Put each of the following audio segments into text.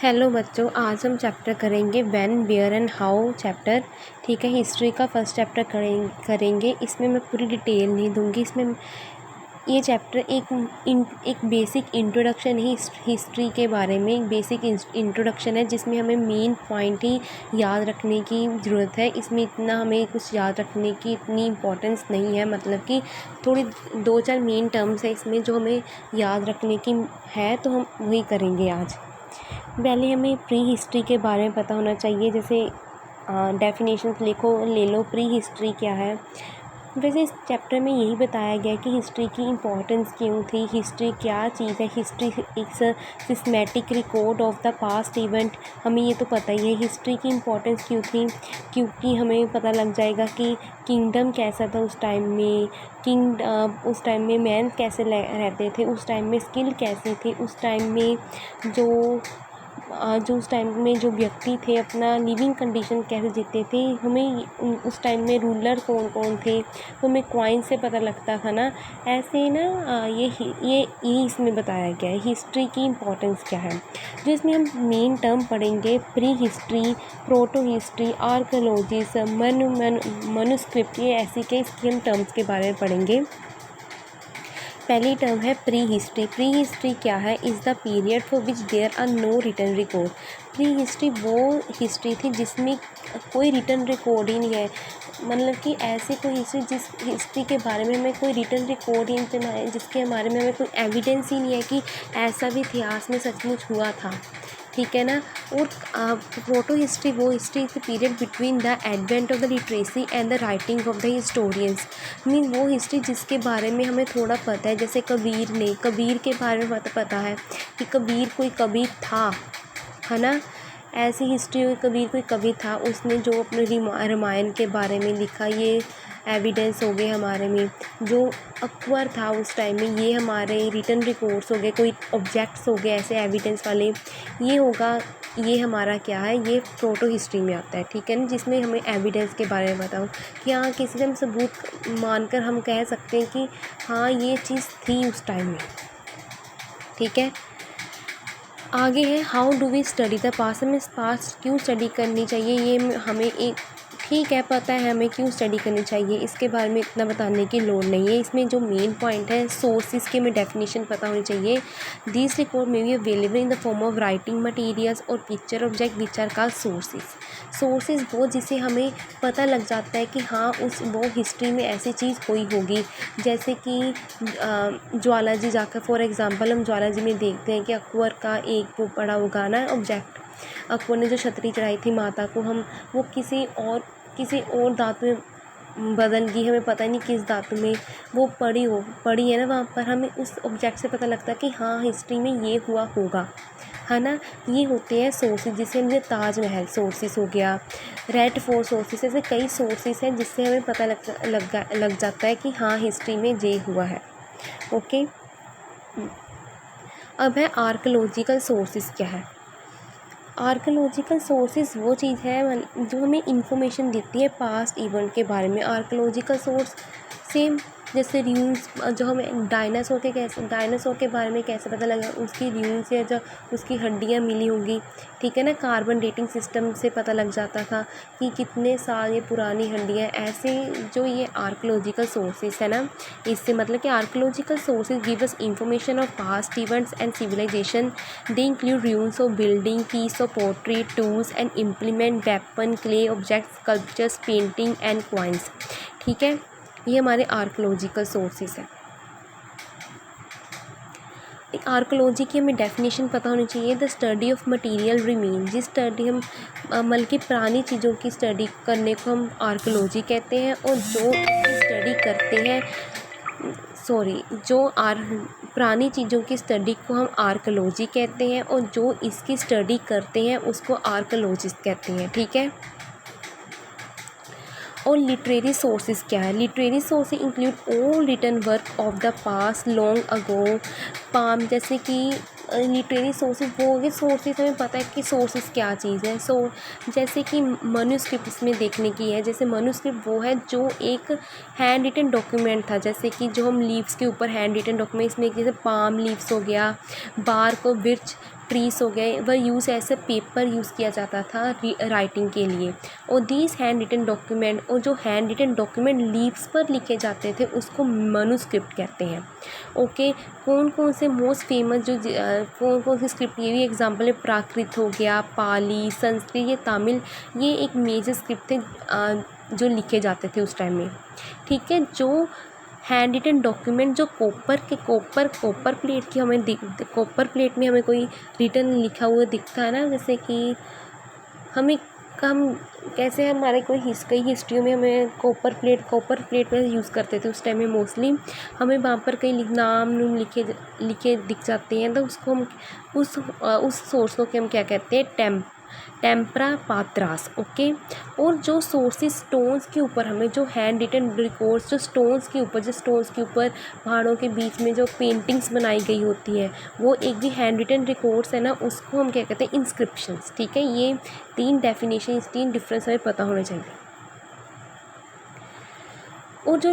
Hello बच्चों, आज हम चैप्टर करेंगे when where and how chapter. ठीक है, हिस्ट्री का फर्स्ट चैप्टर करेंगे। इसमें मैं पूरी डिटेल नहीं दूंगी। इसमें ये चैप्टर एक बेसिक इंट्रोडक्शन ही हिस्ट्री के बारे में एक बेसिक इंट्रोडक्शन है, जिसमें हमें मेन पॉइंट ही याद रखने की ज़रूरत है। इसमें इतना हमें कुछ याद रखने की इतनी इम्पोर्टेंस नहीं है, मतलब कि थोड़ी 2-4 मेन टर्म्स है इसमें जो हमें याद रखने की है, तो हम वही करेंगे आज। पहले हमें प्री हिस्ट्री के बारे में पता होना चाहिए। जैसे डेफिनेशन ले लो प्री हिस्ट्री क्या है। वैसे इस चैप्टर में यही बताया गया कि हिस्ट्री की इम्पोर्टेंस क्यों थी, हिस्ट्री क्या चीज़ है। हिस्ट्री एक systematic record of the past event, हमें ये तो पता ही है। हिस्ट्री की इम्पोर्टेंस क्यों थी, क्योंकि हमें पता लग जाएगा कि किंगडम कैसा था उस टाइम में, उस टाइम में मैन कैसे रहते थे, उस टाइम में स्किल कैसी थी, उस टाइम में जो उस टाइम में जो व्यक्ति थे अपना लिविंग कंडीशन कैसे जीते थे, हमें उस टाइम में रूलर कौन कौन थे, तो हमें क्वाइन से पता लगता था ना। ऐसे ना ये इसमें बताया गया है हिस्ट्री की इम्पोर्टेंस क्या है। जो इसमें हम मेन टर्म पढ़ेंगे pre history, proto history, archaeologies, manuscript, ये ऐसी कई स्किल टर्म्स के बारे में पढ़ेंगे। पहली टर्म है प्री हिस्ट्री। प्री हिस्ट्री क्या है, is the period for which there are no written record. Prehistory वो हिस्ट्री थी जिसमें कोई रिटर्न रिकॉर्ड ही नहीं है, मतलब कि ऐसी कोई हिस्ट्री जिस हिस्ट्री के बारे में हमें कोई रिटर्न रिकॉर्ड ही नहीं है, जिसके बारे में हमें कोई एविडेंस ही नहीं है कि ऐसा भी इतिहास में सचमुच हुआ था। ठीक है ना। और प्रोटो हिस्ट्री वो history is the period between the advent of the literacy and the writing of the historians. Mean वो हिस्ट्री जिसके बारे में हमें थोड़ा पता है। जैसे कबीर के बारे में पता है कि कबीर कोई कवि था, है ना। ऐसी हिस्ट्री हुई, कबीर कोई कवि था, उसने जो अपने रामायण के बारे में लिखा, ये एविडेंस हो गए हमारे में। जो अकबर था उस टाइम में, ये हमारे रिटर्न रिकॉर्ड्स हो गए, कोई ऑब्जेक्ट्स हो गए ऐसे एविडेंस वाले, ये होगा। ये हमारा क्या है, ये प्रोटो हिस्ट्री में आता है। ठीक है ना, जिसमें हमें एविडेंस के बारे में बताओ कि हाँ किसी से हम सबूत मानकर हम कह सकते हैं कि हाँ ये चीज़ थी उस टाइम में। ठीक है, आगे है how do we study the past. हमें पास्ट क्यों स्टडी करनी चाहिए, ये हमें एक ठीक है पता है हमें क्यों स्टडी करनी चाहिए, इसके बारे में इतना बताने की लोड़ नहीं है। इसमें जो मेन पॉइंट है सोर्सेज के हमें डेफिनेशन पता होनी चाहिए। This record may be available in the form of writing materials और picture object which are called sources. Sources वो जिसे हमें पता लग जाता है कि हाँ वो हिस्ट्री में ऐसी चीज़ हुई होगी। जैसे कि ज्वाला जी जाकर फॉर एग्ज़ाम्पल हम ज्वाला जी में देखते हैं कि अकबर का एक वो पड़ा होगा ना ऑब्जेक्ट, अकबर ने जो छतरी चढ़ाई थी माता को, हम वो किसी और धातु में बदल गई, हमें पता नहीं किस धातु में वो पड़ी है ना। वहाँ पर हमें उस ऑब्जेक्ट से पता लगता है कि हाँ हिस्ट्री में ये हुआ होगा, है ना। ये होते हैं सोर्सेज, जिससे मुझे ताजमहल सोर्सेज हो गया, रेड फोर्ट सोर्सेज, ऐसे कई सोर्सेज हैं जिससे हमें पता लग जाता है कि हाँ हिस्ट्री में ये हुआ है। ओके, अब है आर्कोलॉजिकल सोर्सेज क्या है। आर्कोलॉजिकल सोर्सेज वो चीज़ है जो हमें इंफॉर्मेशन देती है पास्ट इवेंट के बारे में। आर्कोलॉजिकल सोर्स सेम जैसे र्यून्स, जो हमें डायनासोर के बारे में कैसे पता लगा, उसकी र्यून्स या जो उसकी हड्डियाँ मिली होंगी। ठीक है ना, कार्बन डेटिंग सिस्टम से पता लग जाता था कि कितने साल ये पुरानी हड्डियाँ। ऐसे जो ये आर्कोलॉजिकल सोर्सेज है ना, इससे मतलब कि archaeological sources give us information of past events and civilisation. They include ruins of building, piece of pottery, tools and implement, weapon, clay objects, sculptures, painting and coins। ठीक है, ये हमारे आर्कोलॉजिकल सोर्सेज हैं। आर्कोलॉजी की हमें definition पता होनी चाहिए। The study of material remain, जिस स्टडी हम मतलब कि पुरानी चीज़ों की स्टडी करने को हम आर्कोलॉजी कहते हैं। और जो स्टडी करते हैं पुरानी चीज़ों की स्टडी को हम आर्कोलॉजी कहते हैं, और जो इसकी स्टडी करते हैं उसको आर्कोलॉजिस्ट कहते हैं। ठीक है, और लिटरेरी सोर्सेज क्या है। Literary sources include all written work of the past long ago palm. जैसे कि लिटरेरी सोर्सेज वो हो गए सोर्सेज, हमें पता है कि सोर्सेज क्या चीज़ है। जैसे कि मनुस्क्रिप्ट इसमें देखने की है। जैसे मनुस्क्रिप्ट वो है जो एक हैंड रिटन डॉक्यूमेंट था, जैसे कि जो हम लीव्स के ऊपर हैंड रिटन डॉक्यूमेंट, इसमें जैसे पाम लीव्स हो गया, बार को बिर्च ट्रीज हो गए, वह use as a paper use किया जाता था राइटिंग के लिए। और दीज हैंड रिटन डॉक्यूमेंट, और जो हैंड रिटन डॉक्यूमेंट लीव्स पर लिखे जाते थे उसको मनुस्क्रिप्ट कहते हैं। ओके, कौन कौन से मोस्ट फेमस जो कौन कौन सी स्क्रिप्ट, ये भी एग्जांपल है, प्राकृत हो गया, पाली, संस्कृत, ये तमिल, ये एक मेजर स्क्रिप्ट थे जो लिखे जाते थे उस टाइम में। ठीक है, जो हैंड रिटन डॉक्यूमेंट जो कॉपर प्लेट की हमें कॉपर प्लेट में हमें कोई रिटन लिखा हुआ दिखता है ना, जैसे कि हमें हम कैसे हमारे कई हिस्ट्रियों में हमें कॉपर प्लेट में यूज़ करते थे उस टाइम में मोस्टली, हमें वहाँ पर कई नाम लिखे दिख जाते हैं, तो उसको हम उस सोर्स को हम क्या कहते हैं, टेम्परा पात्रास। ओके, और जो सोर्सेस स्टोन्स के ऊपर हमें जो हैंड रिटन रिकॉर्ड्स जो स्टोन्स के ऊपर पहाड़ों के बीच में जो पेंटिंग्स बनाई गई होती है, वो एक भी हैंड रिटन रिकॉर्ड्स है ना, उसको हम क्या कहते हैं, इंस्क्रिप्शंस। ठीक है, ये 3 डेफिनेशन, 3 डिफरेंस हमें पता होने चाहिए। और जो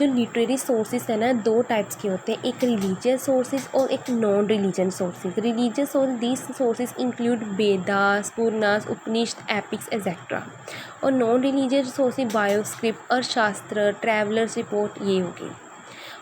लिटरेरी सोर्सेज है ना, 2 टाइप्स के होते हैं, एक रिलीजियस सोर्सेज और एक non religious sources. Religious source, these sources include Vedas, Puranas, Upanishad, epics etcetera. और non religious sources bioscript, Arthashastra, travellers report, ये हो गई।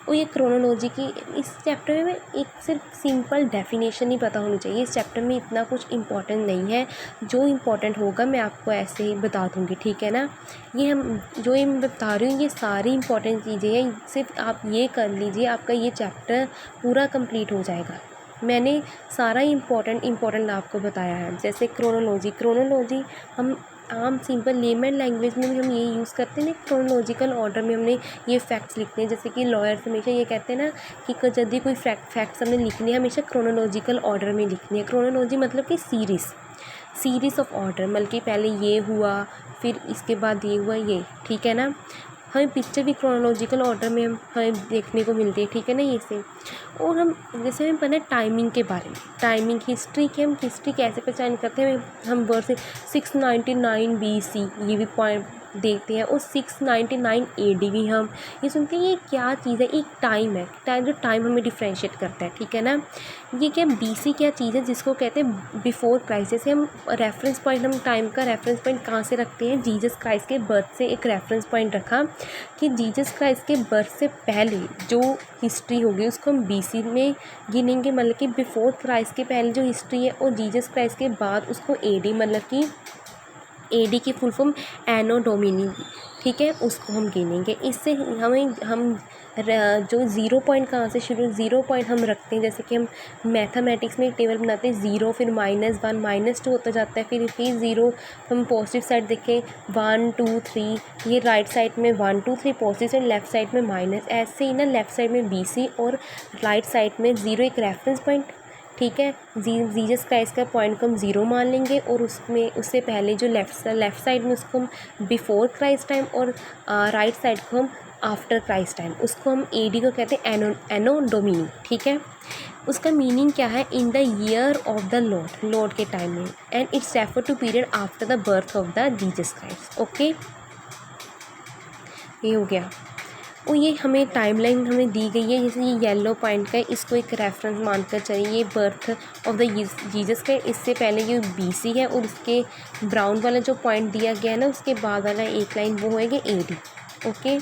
और ये क्रोनोलॉजी की, इस चैप्टर में एक सिर्फ सिंपल डेफिनेशन ही पता होनी चाहिए। इस चैप्टर में इतना कुछ इम्पोर्टेंट नहीं है, जो इम्पोर्टेंट होगा मैं आपको ऐसे ही बता दूँगी। ठीक है ना, ये मैं बता रही हूँ, ये सारी इम्पोर्टेंट चीज़ें हैं, सिर्फ आप ये कर लीजिए, आपका ये चैप्टर पूरा कंप्लीट हो जाएगा। मैंने सारा इम्पोर्टेंट आपको बताया है। जैसे क्रोनोलॉजी हम आम सिंपल लेमन लैंग्वेज में भी हम ये यूज़ करते हैं ना, क्रोनोलॉजिकल ऑर्डर में हमने ये फैक्ट्स लिखते हैं। जैसे कि लॉयर्स हमेशा ये कहते हैं ना कि यदि कोई फैक्ट्स हमने लिखनी है, हमेशा क्रोनोलॉजिकल ऑर्डर में लिखनी है। क्रोनोलॉजी मतलब कि सीरीज़ ऑफ ऑर्डर, मतलब कि पहले ये हुआ, फिर इसके बाद ये हुआ, ये। ठीक है ना, हमें पिक्चर भी क्रोनोलॉजिकल ऑर्डर में हमें देखने को मिलती है। ठीक है ना, ये से। और हम जैसे हमें पता है टाइमिंग के बारे में, टाइमिंग हिस्ट्री की, हम हिस्ट्री कैसे पहचान करते हैं, हम वर्ष 699 BC ये भी पॉइंट देखते हैं, और 699 AD भी हम ये सुनते हैं। ये क्या चीज़ है, एक टाइम है, जो टाइम हमें डिफ्रेंशिएट करता है। ठीक है ना, ये क्या BC क्या चीज़ है, जिसको कहते हैं बिफोर क्राइस्ट। जैसे हम रेफरेंस पॉइंट, हम टाइम का रेफरेंस पॉइंट कहाँ से रखते हैं, जीसस क्राइस्ट के बर्थ से एक रेफरेंस पॉइंट रखा कि जीसस क्राइस्ट के बर्थ से पहले जो हिस्ट्री होगी उसको हम BC में गिनेंगे, मतलब कि बिफोर क्राइस्ट के पहले जो हिस्ट्री है, और जीसस क्राइस्ट के बाद उसको AD, मतलब कि AD की फुल फॉर्म एनो डोमिनी। ठीक है, उसको हम गिनेंगे। इससे हम जो 0 पॉइंट कहाँ से शुरू, 0 पॉइंट हम रखते हैं, जैसे कि हम मैथमेटिक्स में एक टेबल बनाते हैं, 0 फिर -1 -2 होता जाता है, फिर 0 हम पॉजिटिव साइड देखें 1 2 3, ये राइट साइड में 1 2 3 पॉजिटिव, लेफ्ट साइड में माइनस, ऐसे ही ना लेफ्ट साइड में BC और राइट साइड में 0 एक रेफरेंस पॉइंट। ठीक है, जीसस क्राइस्ट का पॉइंट को हम 0 मान लेंगे, और उससे पहले जो लेफ़्ट साइड में उसको हम बिफोर क्राइस्ट टाइम, और राइट साइड को हम आफ्टर क्राइस्ट टाइम, उसको हम AD को कहते हैं एनो डोमिनी। ठीक है, उसका मीनिंग क्या है, in the year of the lord के टाइम में, and it's refer to period after the birth of the Jesus Christ. Okay, ये हो गया। और ये हमें टाइमलाइन हमें दी गई है, जैसे ये येलो पॉइंट का है, इसको एक रेफरेंस मानकर चलिए, ये बर्थ ऑफ द जीसस का, इससे पहले ये BC है, और उसके ब्राउन वाला जो पॉइंट दिया गया है ना, उसके बाद वाला एक लाइन वो होएगी AD। ओके,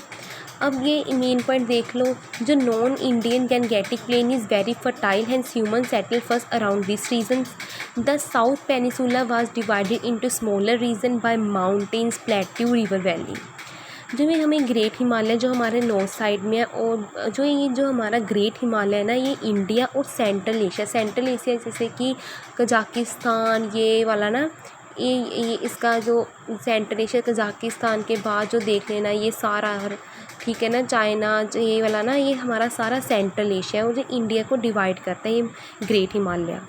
अब ये मेन पॉइंट देख लो, जो non Indian Gangetic plain is very fertile, hence human settle first around this region. The south peninsula was divided into smaller region by mountains, plateau, river valley. जो ये हमें great Himalaya जो हमारे नॉर्थ साइड में है, और जो हमारा ग्रेट हिमालय है ना, ये इंडिया और सेंट्रल एशिया जैसे कि कजाकिस्तान, ये वाला ना, ये इसका जो सेंट्रल एशिया, कजाकिस्तान के बाद जो देख लेना ये सारा, ठीक है ना, चाइना, जो ये वाला ना, ये हमारा सारा सेंट्रल एशिया है, और जो इंडिया को डिवाइड करता है ये ग्रेट हिमालय।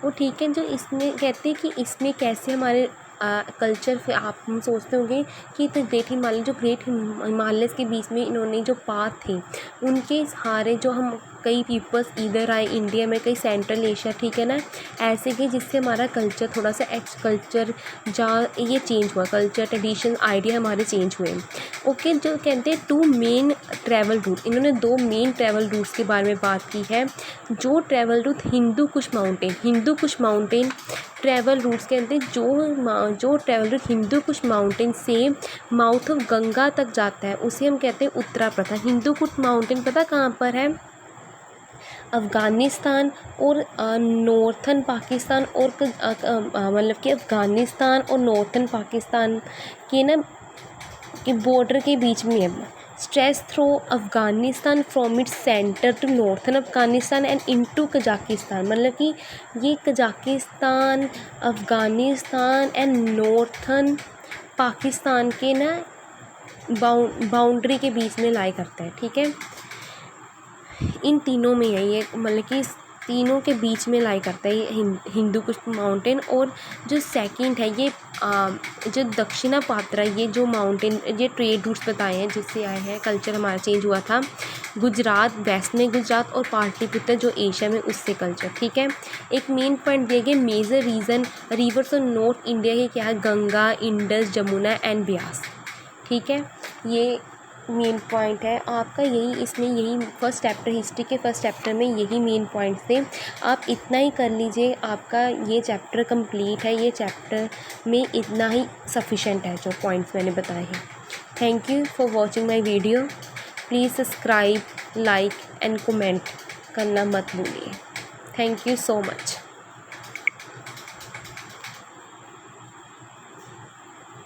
वो ठीक है, जो इसमें कहते हैं कि इसमें कैसे हमारे कल्चर फिर आप हम सोचते होंगे कि तो ग्रेट हिमालय जो ग्रेट हिमालयस के बीच में इन्होंने जो पाथ थे उनके सहारे जो हम कई पीपल्स इधर आए इंडिया में, कई सेंट्रल एशिया, ठीक है ना, ऐसे कि जिससे हमारा कल्चर थोड़ा सा कल्चर ये चेंज हुआ, कल्चर ट्रेडिशन आइडिया हमारे चेंज हुए। ओके, जो कहते हैं 2 मेन ट्रैवल रूट, इन्होंने 2 मेन ट्रैवल रूट्स के बारे में बात की है। जो travel root Hindu Kush mountain travel roots कहते हैं, जो travel root Hindu Kush mountain से माउथ ऑफ गंगा तक जाता है उसे हम कहते हैं उत्तरा प्रथा। हिंदू कुश माउंटेन पता कहाँ पर है? अफ़गानिस्तान और नॉर्थन पाकिस्तान और मतलब कि अफ़गानिस्तान और नॉर्थन पाकिस्तान के ना के बॉर्डर के बीच में है। Stretches through Afghanistan from its centre to northern Afghanistan and into Kazakhstan, मतलब कि ये Kazakhstan, Afghanistan and northern Pakistan के ना बाउंड्री के बीच में लाई करता है, ठीक है। इन तीनों में है ये, मतलब कि तीनों के बीच में लाई करता है ये हिंदू कुश माउंटेन। और जो सेकंड है ये जो दक्षिणा पात्रा, ये जो माउंटेन, ये ट्रेड रूट्स बताए हैं जिससे आए हैं, कल्चर हमारा चेंज हुआ था। गुजरात, वेस्ट में गुजरात और पाटलिपुत्र जो एशिया में, उससे कल्चर, ठीक है। एक मेन पॉइंट दिए गए, major reason rivers of north India के क्या है? गंगा, इंडस, जमुना एंड ब्यास, ठीक है। ये मेन पॉइंट है आपका, यही इसमें यही फर्स्ट चैप्टर, हिस्ट्री के फर्स्ट चैप्टर में यही मेन पॉइंट्स थे। आप इतना ही कर लीजिए, आपका ये चैप्टर कंप्लीट है। ये चैप्टर में इतना ही सफिशेंट है जो पॉइंट्स मैंने बताए हैं। Thank you for watching my video. Please subscribe, like and comment करना मत भूलिए। Thank you so much.